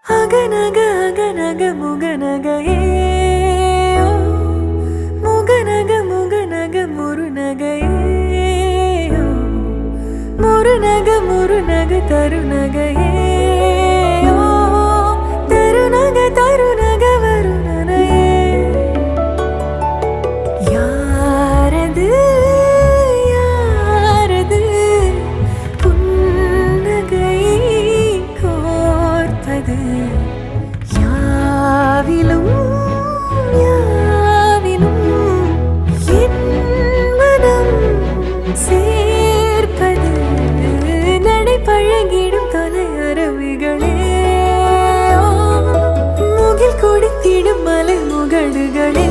அகநக அகநக முகநகையே முகநக முகநக முருநகையே முருநக முருநக தருநகையே தருநக தருநக வருணனையே யாரது யாரது புன்னகை கோர்ப்பது யாவிலும் யாவிலும் என் மனம் சேர்ப்பது நடை பழகிடும் தொலை அருவிகளே முகில் கொடுத்திடும் மலை முகடுகளே